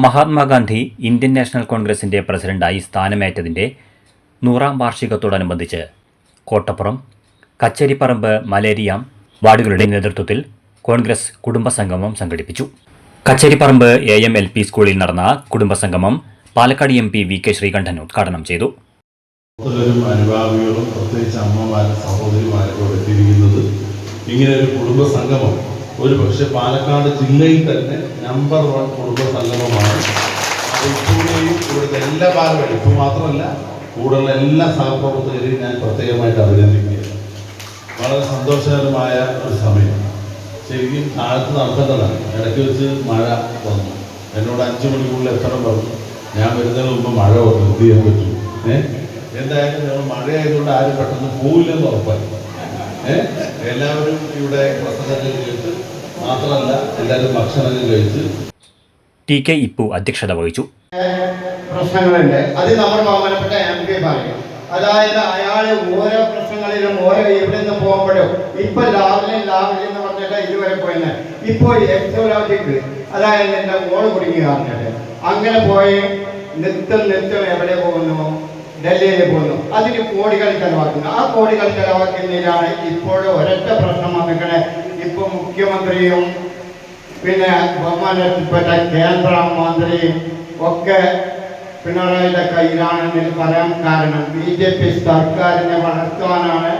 Mahatma Gandhi Indian national കോൺഗ്രസിന്റെ പ്രസിഡന്റായി സ്ഥാനമേറ്റതിന്റെ 100ാം വാർഷികത്തോടനുബന്ധിച്ച് കോട്ടപ്പുറം, കച്ചേരിപ്പറമ്പ്, മലേരിയാം വാർഡുകളുടെ നേതൃത്വത്തിൽ കോൺഗ്രസ് കുടുംബസംഗമം സംഘടിപ്പിച്ചു. കച്ചേരിപ്പറമ്പ് AM-LP സ്കൂളിൽ നടന്ന കുടുംബസംഗമം പാലക്കാട് MP VK ശ്രീകണ്ഠൻ ഉദ്ഘാടനം ചെയ്തു. അനുഭാവികളും പ്രത്യേകിച്ച് അമ്മമാരും സഹോദരിമാരും എത്തിയിരിക്കുന്നത് ഇങ്ങനെ ഒരു കുടുംബസംഗമം ഒരു പക്ഷേ പാലക്കാട് ജില്ലയിൽ തന്നെ നമ്പർ 1 കുടുംബസംഗമമാണ്. ഇപ്പോഴേയും ഇവിടുത്തെ എല്ലാ ഭാഗങ്ങളും ഇപ്പോൾ മാത്രമല്ല കൂടുതലുള്ള എല്ലാ സഹപ്രവർത്തകരെയും ഞാൻ പ്രത്യേകമായിട്ട് അഭിനന്ദിക്കുകയാണ്. വളരെ സന്തോഷകരമായ ഒരു സമയം. ശരിക്കും താഴത്ത് നടത്തേണ്ടതാണ്. ഇടയ്ക്ക് വെച്ച് മഴ വന്നു. എന്നോട് 5 മണിക്കുള്ളിൽ എത്തണം പറഞ്ഞു. ഞാൻ വരുന്നതിന് മുമ്പ് മഴ വന്നു. എന്ത് ചെയ്യാൻ പറ്റൂ? എന്തായാലും ഞങ്ങൾ മഴയായതുകൊണ്ട് ആരും പെട്ടെന്ന് പോവില്ലെന്ന് ഉറപ്പായി. എല്ലാവരും ഇവിടെ പ്രസംഗത്തിൽ കേട്ട് മാത്രമല്ല എല്ലാവരും ഭക്ഷണങ്ങൾ കഴിച്ച്. TK ഇപ്പു അധ്യക്ഷത വഹിച്ചു. പ്രശ്നങ്ങളുണ്ട്, അത് നമ്മൾ ബഹുമാനപ്പെട്ട MP പറയും. അതായത് അയാൾ ഓരോ പ്രശ്നങ്ങളിലും ഓരോ എവിടെ നിന്ന് പോകുമ്പോഴും ഇപ്പൊ രാവിലെ എന്ന് പറഞ്ഞിട്ട് ഇതുവരെ പോയിന്ന് ഇപ്പോൾ എക്സോളജിക്ക് അതായത് എൻ്റെ മോള് കുടുങ്ങി പറഞ്ഞിട്ട് അങ്ങനെ പോയി നിത്യം എവിടെ പോകുന്നു? ഡൽഹിയിൽ പോകുന്നു. അതിന് കോടികൾ ചെലവാക്കുന്നു. ആ കോടികൾ ചെലവാക്കുന്നതിലാണ് ഇപ്പോഴും ഒരൊറ്റ പ്രശ്നം വന്നിക്കണേ. ഇപ്പൊ മുഖ്യമന്ത്രിയും പിന്നെ ബഹുമാനപ്പെട്ട കേന്ദ്രമന്ത്രിയും ഒക്കെ പിണറായിയുടെ കയ്യിലാണെന്ന് പറയാൻ കാരണം BJP സർക്കാരിനെ വളർത്താനാണ്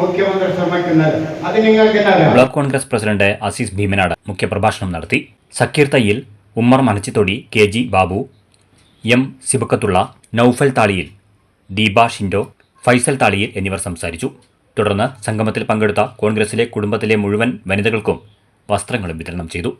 മുഖ്യമന്ത്രി ശ്രമിക്കുന്നത്. അത് നിങ്ങൾക്ക് ബ്ലോക്ക് കോൺഗ്രസ് പ്രസിഡന്റ് അസീസ് ഭീമനാട് മുഖ്യപ്രഭാഷണം നടത്തി. സക്കീർ തയ്യിൽ, ഉമ്മർ മനച്ചിത്തൊടി, KG ബാബു, M സിബക്കത്തുള്ള, നൌഫൽ താളിയിൽ, ദീപ ഷിൻഡോ, ഫൈസൽ താളിയിൽ എന്നിവർ സംസാരിച്ചു. തുടർന്ന് സംഗമത്തിൽ പങ്കെടുത്ത കോൺഗ്രസിലെ കുടുംബത്തിലെ മുഴുവൻ വനിതകൾക്കും വസ്ത്രങ്ങളും വിതരണം ചെയ്തു.